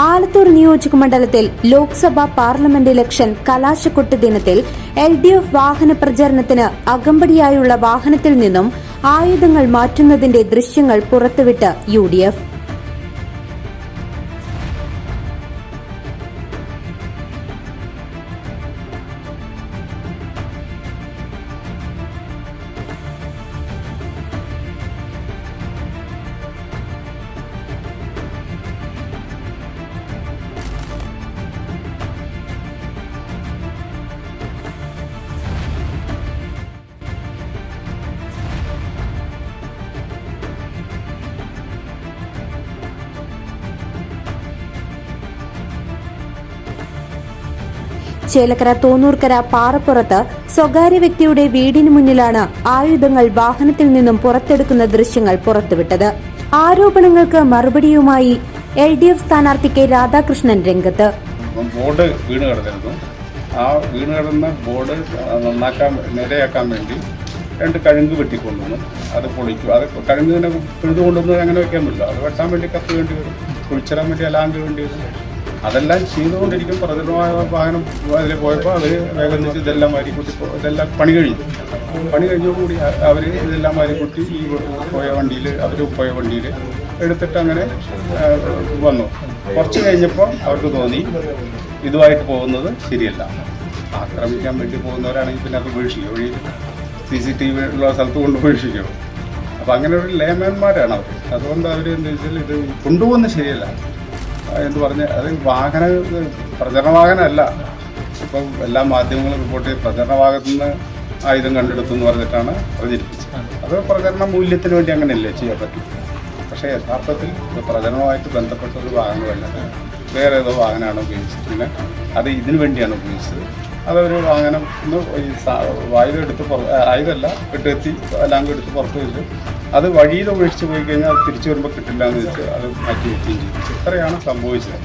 ആലത്തൂർ നിയോജക മണ്ഡലത്തിൽ Lok Sabha parliament election കലാശക്കൊട്ട് ദിനത്തിൽ LDF വാഹന പ്രചരണത്തിന് അകമ്പടിയായുള്ള വാഹനത്തിൽ നിന്നും ആയുധങ്ങൾ മാറ്റുന്നതിന്റെ ദൃശ്യങ്ങൾ പുറത്തുവിട്ട് UDF. ചേലക്കര തോന്നൂർക്കര പാറപ്പുറത്ത് സ്വകാര്യ വ്യക്തിയുടെ വീടിന് മുന്നിലാണ് ആയുധങ്ങൾ വാഹനത്തിൽ നിന്നും പുറത്തെടുക്കുന്ന ദൃശ്യങ്ങൾ പുറത്തുവിട്ടത്. ആരോപണങ്ങൾക്ക് മറുപടിയുമായി LDF സ്ഥാനാർത്ഥി K. രാധാകൃഷ്ണൻ രംഗത്ത്. ബോർഡ് വീണ് കിടന്നിരുന്നു. ആ വീണ് കിടന്ന ബോർഡ് നേരെയാക്കാൻ വേണ്ടി 2 കഴുങ്ക് വെട്ടിക്കൊണ്ടുവന്നു. അത് പൊളിക്കും. അത് കഴുങ്ങിനെ പിഴുതുകൊണ്ടുവന്ന് അങ്ങനെ വെക്കാൻ പറ്റില്ല. അത് വെട്ടാൻ വേണ്ടി കത്ത് വേണ്ടി വരും, കുഴിച്ചിടാൻ വേണ്ടി അലാങ്ക് വേണ്ടി വരും. അതെല്ലാം ചെയ്തുകൊണ്ടിരിക്കും. പ്രചരണമായ വാഹനം അതിൽ പോയപ്പോൾ അവർ വേഗം വെച്ച് ഇതെല്ലാം വാരിക്കുട്ടി ഇതെല്ലാം പണി കഴിഞ്ഞോടുകൂടി അവർ ഇതെല്ലാം വാരിക്കുട്ടി ഈ പോയ വണ്ടിയിൽ എടുത്തിട്ട് അങ്ങനെ വന്നു. കുറച്ച് കഴിഞ്ഞപ്പോൾ അവർക്ക് തോന്നി ഇതുമായിട്ട് പോകുന്നത് ശരിയല്ല. ആക്രമിക്കാൻ വേണ്ടി പോകുന്നവരാണെങ്കിൽ പിന്നെ അത് വീഴ്ചിക്കും. വഴി CCTV ഉള്ള സ്ഥലത്ത് കൊണ്ട് വീഴ്ചിക്കും. അപ്പോൾ അങ്ങനെ ഒരു ലേമാന്മാരാണ് അവർ. അതുകൊണ്ട് അവർ എന്താ വെച്ചാൽ ഇത് കൊണ്ടുപോകുന്നത് ശരിയല്ല എന്ന് പറഞ്ഞ് അത് പ്രചരണ വാഹനമല്ല. ഇപ്പം എല്ലാ മാധ്യമങ്ങളും റിപ്പോർട്ട് ചെയ്ത് പ്രചരണ ഭാഗത്തു നിന്ന് ആയുധം കണ്ടെടുത്തു എന്ന് പറഞ്ഞിട്ടാണ് പ്രചരിപ്പിച്ചത്. അത് പ്രചരണ മൂല്യത്തിന് വേണ്ടി അങ്ങനെയല്ലേ ചെയ്യാൻ പറ്റും. പക്ഷേ യഥാർത്ഥത്തിൽ പ്രചരണവുമായിട്ട് ബന്ധപ്പെട്ട ഒരു വാഹനമല്ല, വേറെ ഏതോ വാഹനമാണ് ഉപയോഗിച്ചത്. പിന്നെ അത് ഇതിനു വേണ്ടിയാണ് ഉപയോഗിച്ചത്. അതൊരു വാഹനം ആയുധമല്ല കെട്ടി എല്ലാം എടുത്ത് പുറത്ത് വെച്ച് അത് വഴിയിൽ ഒഴിച്ചു പോയി കഴിഞ്ഞാൽ അത് തിരിച്ചു വരുമ്പോൾ കിട്ടില്ല എന്ന് വെച്ച് അത് മാറ്റി വെക്കുകയും ചെയ്തു. ഇത്രയാണ് സംഭവിച്ചത്.